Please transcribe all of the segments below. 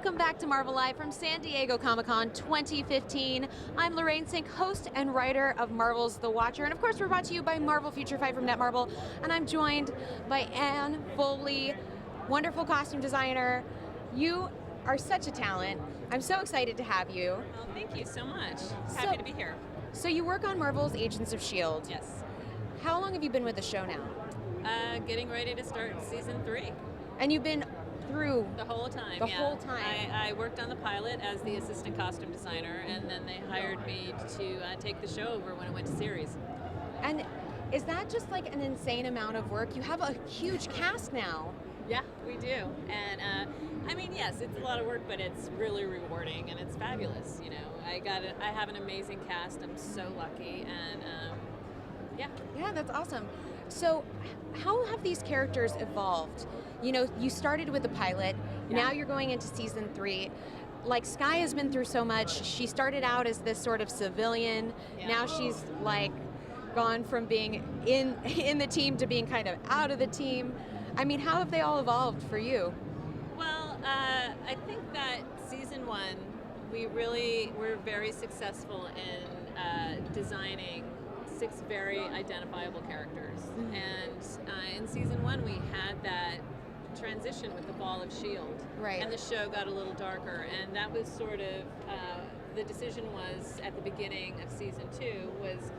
Welcome back to Marvel Live from San Diego Comic-Con 2015. I'm Lorraine Sink, host and writer of Marvel's The Watcher, and of course we're brought to you by Marvel Future Fight from Netmarble, and I'm joined by Ann Foley, wonderful costume designer. You are such a talent. I'm so excited to have you. Well, thank you so much. Happy to be here. So you work on Marvel's Agents of S.H.I.E.L.D. Yes. How long have you been with the show now? Getting ready to start season 3. And you've been through the whole time. The whole time. I worked on the pilot as the assistant costume designer, and then they hired me to take the show over when it went to series. And is that just like an insane amount of work? You have a huge cast now. Yeah, we do. And I mean, yes, it's a lot of work, but it's really rewarding and it's fabulous. You know, I have an amazing cast. I'm so lucky, and yeah. Yeah, that's awesome. So, how have these characters evolved? You know, you started with the pilot, now you're going into season 3. Like, Skye has been through so much. She started out as this sort of civilian. Now she's like gone from being in the team to being kind of out of the team. I mean, how have they all evolved for you? Well, I think that season 1, we really were very successful in designing 6 very identifiable characters. Mm-hmm. And in season 1, we had that transition with the fall of S.H.I.E.L.D. Right. And the show got a little darker, and that was sort of the decision was at the beginning of season 2 was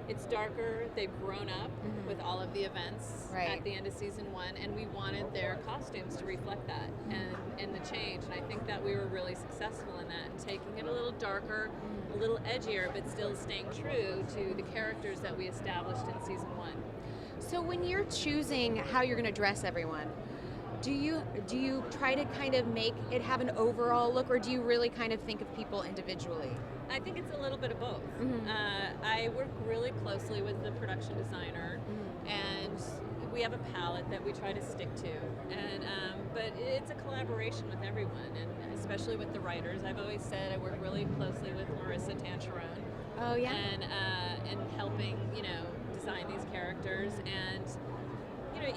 it's darker, they've grown up with all of the events at the end of season 1, and we wanted their costumes to reflect that and the change, and I think that we were really successful in that, taking it a little darker, a little edgier, but still staying true to the characters that we established in season 1. So when you're choosing how you're going to dress everyone, do you try to kind of make it have an overall look, or do you really kind of think of people individually? I think it's a little bit of both. I work really closely with the production designer, and we have a palette that we try to stick to. And but it's a collaboration with everyone, and especially with the writers. I've always said I work really closely with Marissa Tancherone. Oh yeah. And helping design these characters, and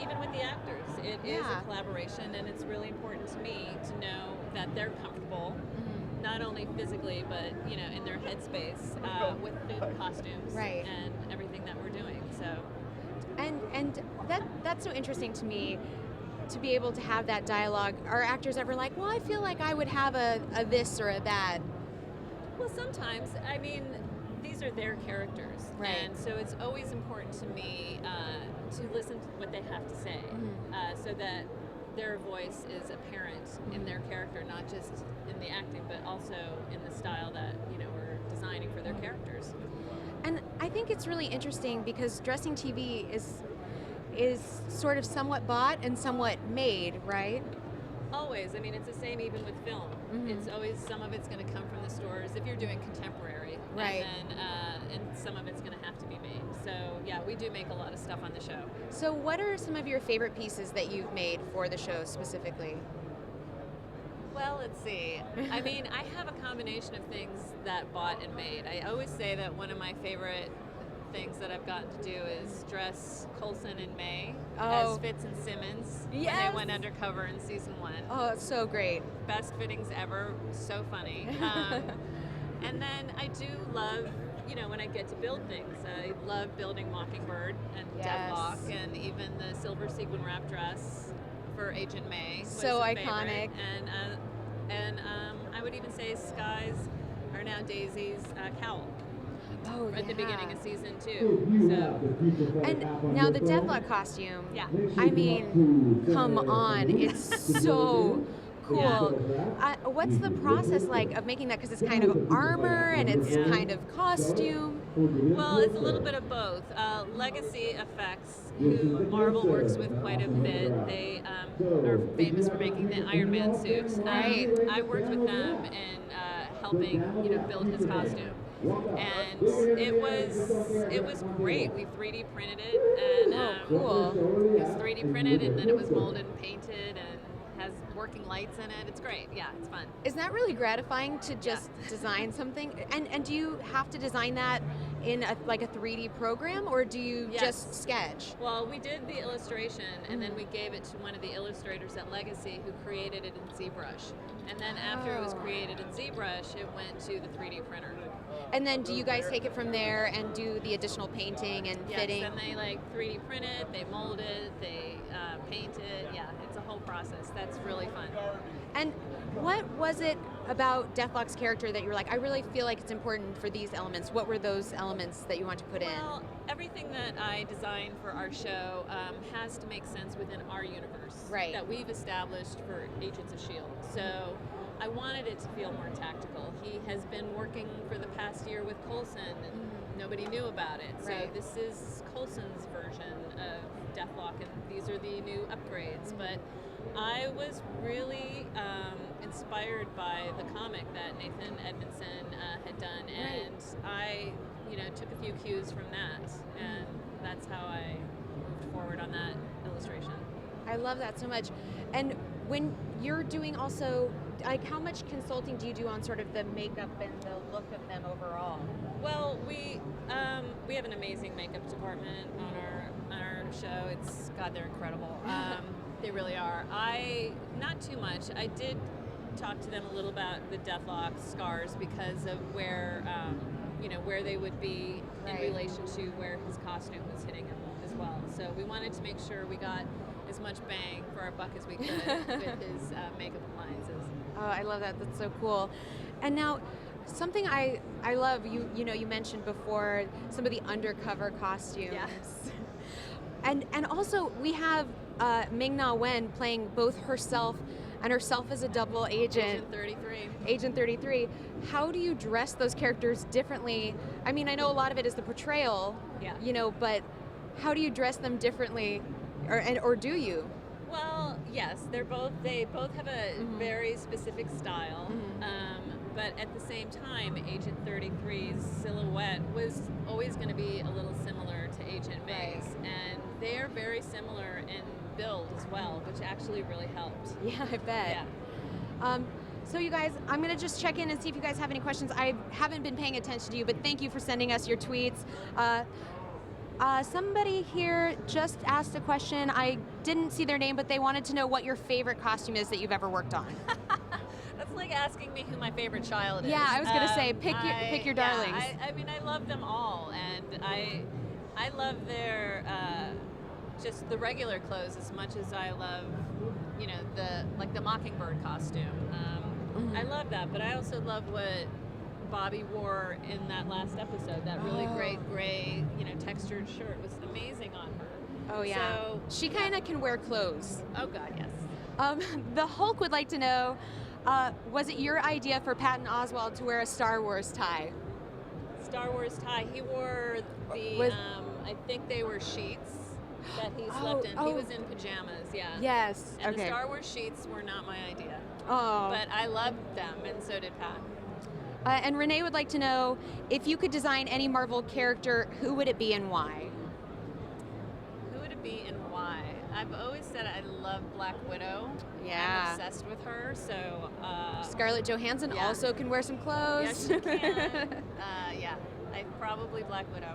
even with the actors, it is a collaboration, and it's really important to me to know that they're comfortable. Not only physically, but in their headspace with the costumes and everything that we're doing. So, and that's so interesting to me, to be able to have that dialogue. Are actors ever like, well, I feel like I would have a this or a that? Well, sometimes. I mean, these are their characters, and so it's always important to me to listen to what they have to say, so that their voice is apparent in their character, not just in the acting, but also in the style that we're designing for their characters. And I think it's really interesting because dressing TV is sort of somewhat bought and somewhat made, right? Always. I mean, it's the same even with film. It's always, some of it's going to come from the stores if you're doing contemporary, and some of it's going to have to be made. So yeah, we do make a lot of stuff on the show. So what are some of your favorite pieces that you've made for the show specifically? Well, let's see. I mean, I have a combination of things that bought and made. I always say that one of my favorite things that I've gotten to do is dress Coulson and May as Fitz and Simmons when they went undercover in season 1. Oh, it's so great. Best fittings ever. So funny. And then I do love, when I get to build things. I love building Mockingbird and Deathlok, and even the silver sequin wrap dress for Agent May. So iconic. And I would even say Skye's, or now Daisy's, cowl. Oh, at the beginning of season 2. So. And now the Deathlok costume. Yeah. I mean, come on, it's so cool. What's the process like of making that? Because it's kind of armor and it's kind of costume. Well, it's a little bit of both. Legacy Effects, who Marvel works with quite a bit, they are famous for making the Iron Man suit. I worked with them in helping build his costume. And it was great. We 3D printed it, and cool. It was 3D printed, and then it was molded and painted, and has working lights in it. It's great. Yeah, it's fun. Isn't that really gratifying to just design something? And do you have to design that in like a 3D program, or do you just sketch? Well, we did the illustration, and then we gave it to one of the illustrators at Legacy who created it in ZBrush. And then after it was created in ZBrush, it went to the 3D printer. And then do you guys take it from there and do the additional painting and fitting? Yes, and they like 3D print it, they mold it, they paint it. Yeah, it's a whole process. That's really fun. And what was it about Deathlok's character that you were like, I really feel like it's important for these elements? What were those elements that you want to put in? Well, everything that I designed for our show has to make sense within our universe that we've established for Agents of S.H.I.E.L.D. So I wanted it to feel more tactical. He has been working for the past year with Coulson, and nobody knew about it. So this is Coulson's version of Deathlok, and these are the new upgrades. But I was really inspired by the comic that Nathan Edmondson had done, and I, took a few cues from that, and that's how I moved forward on that illustration. I love that so much. And when you're doing also, like, how much consulting do you do on sort of the makeup and the look of them overall? Well, we have an amazing makeup department on our show. They're incredible. They really are. Not too much. I did talk to them a little about the Deathlok scars because of where they would be in relation to where his costume was hitting him as well. So we wanted to make sure we got as much bang for our buck as we could with his makeup appliances. Oh, I love that. That's so cool. And now, something I love, you mentioned before some of the undercover costumes. Yes. And also we have Ming-Na Wen playing both herself and herself as a double agent. Agent 33. How do you dress those characters differently? I mean, I know a lot of it is the portrayal, but how do you dress them differently, or do you? Well, yes, they both have a very specific style, but at the same time, Agent 33's silhouette was always going to be a little similar to Agent May's, and they are very similar in build as well, which actually really helped. Yeah, I bet. Yeah. So you guys, I'm going to just check in and see if you guys have any questions. I haven't been paying attention to you, but thank you for sending us your tweets. Somebody here just asked a question. I didn't see their name, but they wanted to know what your favorite costume is that you've ever worked on. That's like asking me who my favorite child is. Yeah, I was going to say, pick your darlings. I mean, I love them all, and I love their just the regular clothes as much as I love, the Mockingbird costume. I love that, but I also love what Bobby wore in that last episode. That really great gray, textured shirt was amazing on her. Oh yeah. So, she kind of can wear clothes. Oh God, yes. The Hulk would like to know, was it your idea for Patton Oswalt to wear a Star Wars tie? Star Wars tie. He wore the, I think they were sheets that he slept in. He was in pajamas, yeah. Yes, and the Star Wars sheets were not my idea. Oh. But I loved them, and so did Pat. And Renee would like to know, if you could design any Marvel character, who would it be and why? Who would it be and why? I've always said I love Black Widow. Yeah. I'm obsessed with her, so... Scarlett Johansson also can wear some clothes. Yes, she can. Probably Black Widow.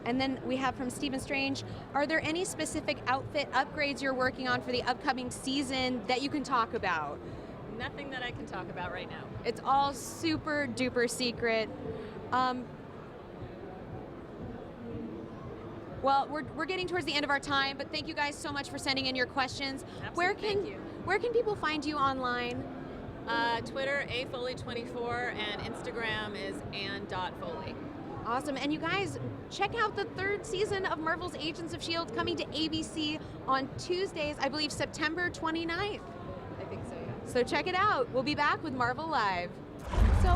And then we have from Stephen Strange, are there any specific outfit upgrades you're working on for the upcoming season that you can talk about? Nothing that I can talk about right now. It's all super duper secret. Well, we're getting towards the end of our time, but thank you guys so much for sending in your questions. Absolutely, Where can people find you online? Twitter, afoley24, and Instagram is ann.foley. Awesome. And you guys, check out the 3rd season of Marvel's Agents of S.H.I.E.L.D. coming to ABC on Tuesdays, I believe September 29th. I think so, yeah. So check it out. We'll be back with Marvel Live. So